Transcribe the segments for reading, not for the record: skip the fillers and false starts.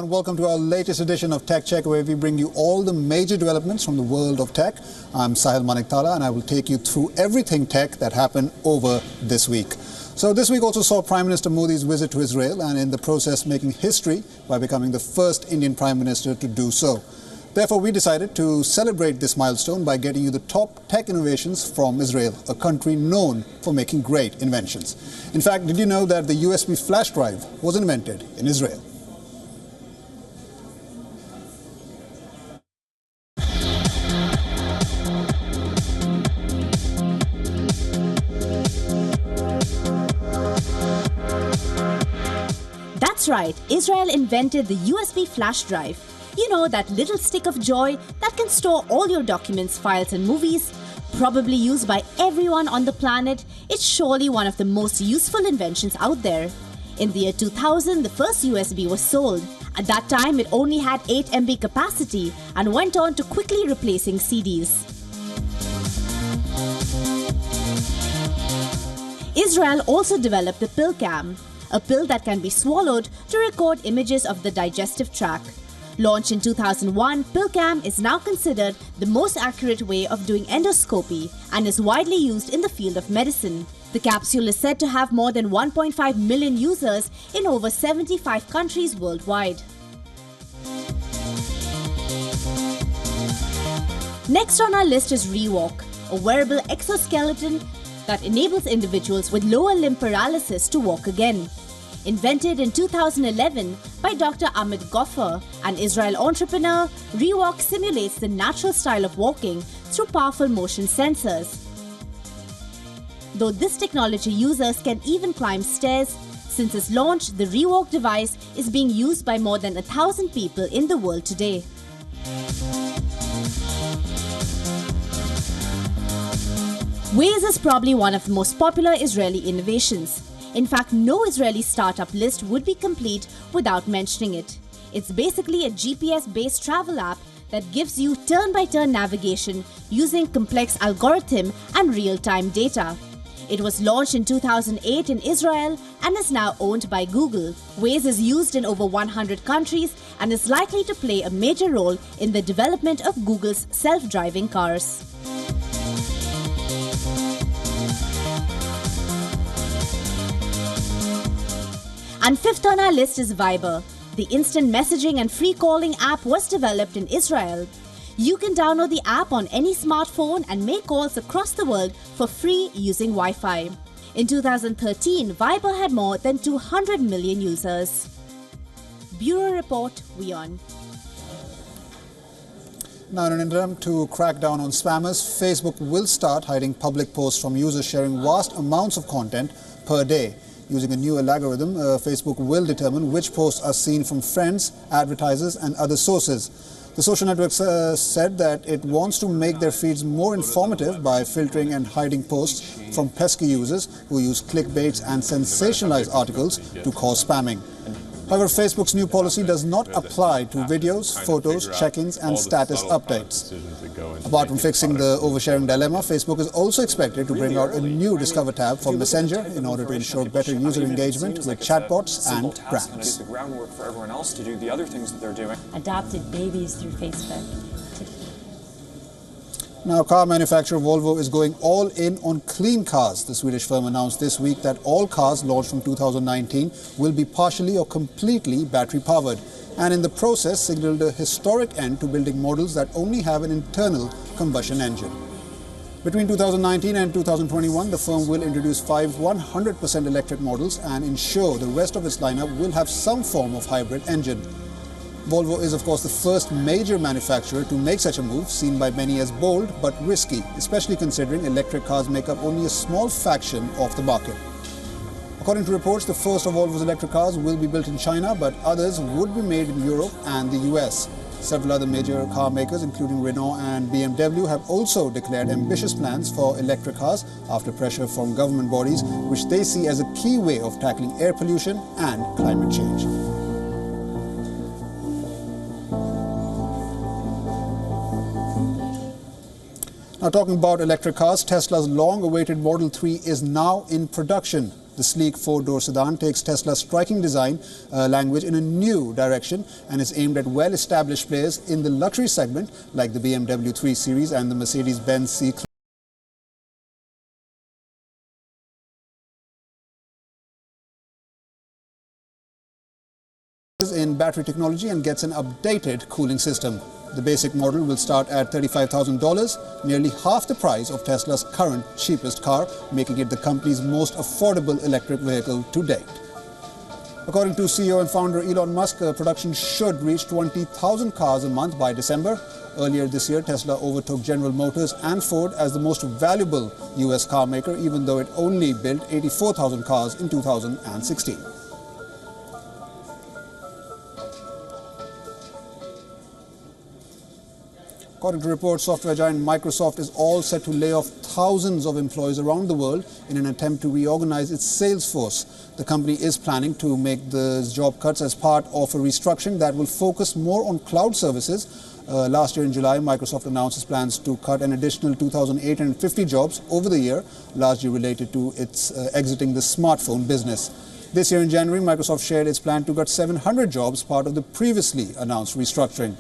and welcome to our latest edition of Tech Check, where we bring you all the major developments from the world of tech. I'm Sahil Maniktala, and I will take you through everything tech that happened over this week. So this week also saw Prime Minister Modi's visit to Israel, and in the process making history by becoming the first Indian Prime Minister to do so. Therefore, we decided to celebrate this milestone by getting you the top tech innovations from Israel, a country known for making great inventions. In fact, did you know that the USB flash drive was invented in Israel? That's right, Israel invented the USB flash drive. You know, that little stick of joy that can store all your documents, files and movies. Probably used by everyone on the planet, it's surely one of the most useful inventions out there. In the year 2000, the first USB was sold. At that time, it only had 8 MB capacity and went on to quickly replacing CDs. Israel also developed the PILLCAM, a pill that can be swallowed to record images of the digestive tract. Launched in 2001, PILLCAM is now considered the most accurate way of doing endoscopy and is widely used in the field of medicine. The capsule is said to have more than 1.5 million users in over 75 countries worldwide. Next on our list is REWALK, a wearable exoskeleton that enables individuals with lower limb paralysis to walk again. Invented in 2011 by Dr. Amit Goffer, an Israel entrepreneur, REWALK simulates the natural style of walking through powerful motion sensors. Though this technology users can even climb stairs, since its launch, the REWALK device is being used by more than 1,000 people in the world today. WAZE is probably one of the most popular Israeli innovations. In fact, no Israeli startup list would be complete without mentioning it. It's basically a GPS-based travel app that gives you turn-by-turn navigation using complex algorithm and real-time data. It was launched in 2008 in Israel and is now owned by Google. WAZE is used in over 100 countries and is likely to play a major role in the development of Google's self-driving cars. And fifth on our list is Viber. The instant messaging and free calling app was developed in Israel. You can download the app on any smartphone and make calls across the world for free using Wi-Fi. In 2013, Viber had more than 200 million users. Bureau Report, wion. Now, in an attempt to crack down on spammers, Facebook will start hiding public posts from users sharing vast amounts of content per day. Using a new algorithm, Facebook will determine which posts are seen from friends, advertisers and other sources. The social network said that it wants to make their feeds more informative by filtering and hiding posts from pesky users who use clickbaits and sensationalized articles to cause spamming. However, Facebook's new policy does not apply to videos, photos, check-ins and status updates. Apart from fixing the oversharing dilemma, Facebook is also expected to bring out a new Discover tab for Messenger in order to ensure better user engagement with chatbots and brands. The groundwork for everyone else to do the other things that they're doing. Adopted babies through Facebook. Now, car manufacturer Volvo is going all in on clean cars. The Swedish firm announced this week that all cars launched from 2019 will be partially or completely battery-powered, and in the process signaled a historic end to building models that only have an internal combustion engine. Between 2019 and 2021, the firm will introduce 5 100% electric models and ensure the rest of its lineup will have some form of hybrid engine. Volvo is, of course, the first major manufacturer to make such a move, seen by many as bold but risky, especially considering electric cars make up only a small fraction of the market. According to reports, the first of Volvo's electric cars will be built in China, but others would be made in Europe and the US. Several other major car makers, including Renault and BMW, have also declared ambitious plans for electric cars after pressure from government bodies, which they see as a key way of tackling air pollution and climate change. Now, talking about electric cars, Tesla's long-awaited Model 3 is now in production. The sleek four-door sedan takes Tesla's striking design language in a new direction and is aimed at well-established players in the luxury segment like the BMW 3 Series and the Mercedes-Benz C-Class. In battery technology and gets an updated cooling system. The basic model will start at $35,000, nearly half the price of Tesla's current cheapest car, making it the company's most affordable electric vehicle to date. According to CEO and founder Elon Musk, production should reach 20,000 cars a month by December. Earlier this year, Tesla overtook General Motors and Ford as the most valuable US car maker, even though it only built 84,000 cars in 2016. According to reports, software giant Microsoft is all set to lay off thousands of employees around the world in an attempt to reorganize its sales force. The company is planning to make the job cuts as part of a restructuring that will focus more on cloud services. Last year in July, Microsoft announced its plans to cut an additional 2,850 jobs over the year, largely related to its exiting the smartphone business. This year in January, Microsoft shared its plan to cut 700 jobs, part of the previously announced restructuring.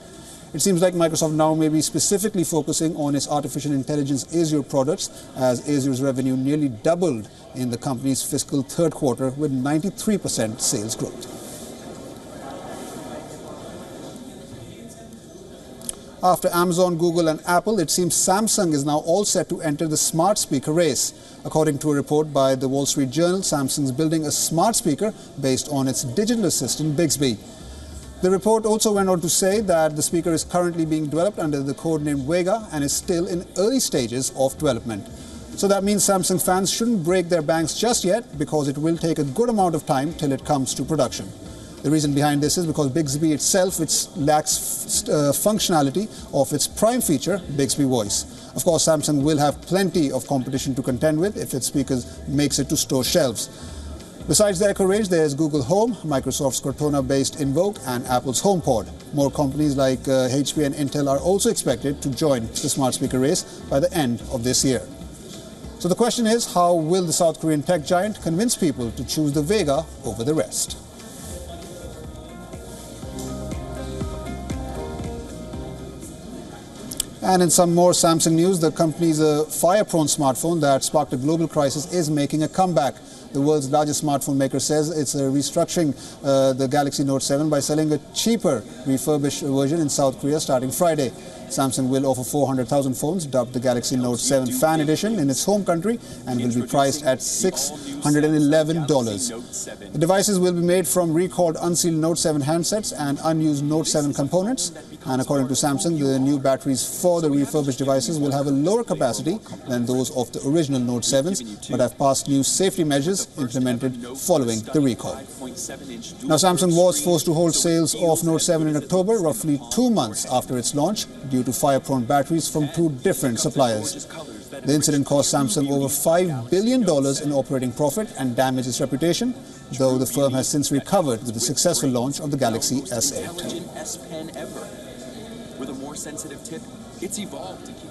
It seems like Microsoft now may be specifically focusing on its artificial intelligence Azure products, as Azure's revenue nearly doubled in the company's fiscal third quarter with 93% sales growth. After Amazon, Google and Apple, it seems Samsung is now all set to enter the smart speaker race. According to a report by the Wall Street Journal, Samsung is building a smart speaker based on its digital assistant Bixby. The report also went on to say that the speaker is currently being developed under the codename Vega and is still in early stages of development. So that means Samsung fans shouldn't break their banks just yet, because it will take a good amount of time till it comes to production. The reason behind this is because Bixby itself, which lacks functionality of its prime feature, Bixby Voice. Of course, Samsung will have plenty of competition to contend with if its speakers makes it to store shelves. Besides the Echo range, there is Google Home, Microsoft's Cortana-based Invoke and Apple's HomePod. More companies like HP and Intel are also expected to join the smart speaker race by the end of this year. So the question is, how will the South Korean tech giant convince people to choose the Vega over the rest? And in some more Samsung news, the company's fire-prone smartphone that sparked a global crisis is making a comeback. The world's largest smartphone maker says it's restructuring the Galaxy Note 7 by selling a cheaper refurbished version in South Korea starting Friday. Samsung will offer 400,000 phones dubbed the Galaxy Note 7 Fan Edition in its home country and will be priced at $611. The devices will be made from recalled unsealed Note 7 handsets and unused Note 7 components. And according to Samsung, the new batteries for the refurbished devices will have a lower capacity than those of the original Note 7s, but have passed new safety measures implemented following the recall. Now, Samsung was forced to hold sales of Note 7 in October, roughly 2 months after its launch, due to fire-prone batteries from 2 different suppliers. The incident cost Samsung over $5 billion in operating profit and damaged its reputation, though the firm has since recovered with the successful launch of the Galaxy S8. With a more sensitive tip, it's evolved to keep.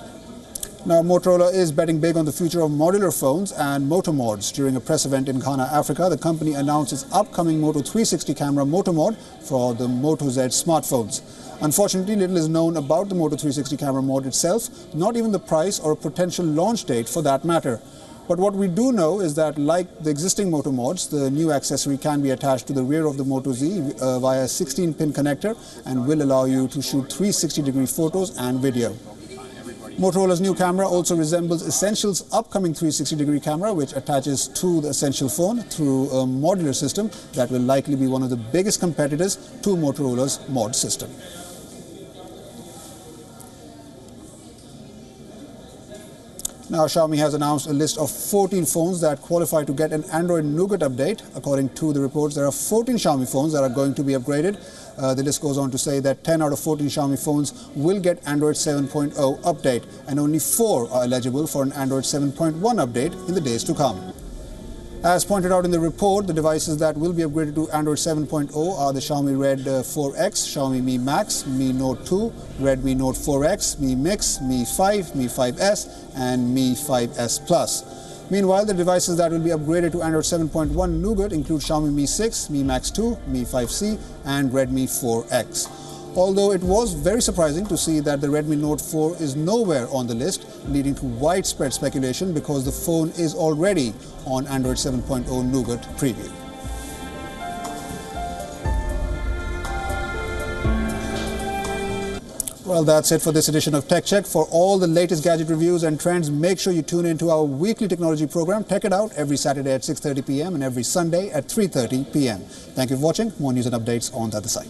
Now, Motorola is betting big on the future of modular phones and Moto Mods. During a press event in Ghana, Africa, the company announced its upcoming Moto 360 camera Moto Mod for the Moto Z smartphones. Unfortunately, little is known about the Moto 360 camera mod itself, not even the price or a potential launch date for that matter. But what we do know is that, like the existing Moto Mods, the new accessory can be attached to the rear of the Moto Z via a 16-pin connector and will allow you to shoot 360-degree photos and video. Motorola's new camera also resembles Essential's upcoming 360-degree camera, which attaches to the Essential phone through a modular system that will likely be one of the biggest competitors to Motorola's mod system. Now, Xiaomi has announced a list of 14 phones that qualify to get an Android Nougat update. According to the reports, there are 14 Xiaomi phones that are going to be upgraded. The list goes on to say that 10 out of 14 Xiaomi phones will get Android 7.0 update, and only 4 are eligible for an Android 7.1 update in the days to come. As pointed out in the report, the devices that will be upgraded to Android 7.0 are the Xiaomi Red 4X, Xiaomi Mi Max, Mi Note 2, Redmi Note 4X, Mi Mix, Mi 5, Mi 5S and Mi 5S Plus. Meanwhile, the devices that will be upgraded to Android 7.1 Nougat include Xiaomi Mi 6, Mi Max 2, Mi 5C and Redmi 4X. Although it was very surprising to see that the Redmi Note 4 is nowhere on the list, leading to widespread speculation because the phone is already on Android 7.0 Nougat preview. Well, that's it for this edition of Tech Check. For all the latest gadget reviews and trends, make sure you tune into our weekly technology program, Tech It Out, every Saturday at 6:30 p.m. and every Sunday at 3:30 p.m. Thank you for watching. More news and updates on the other side.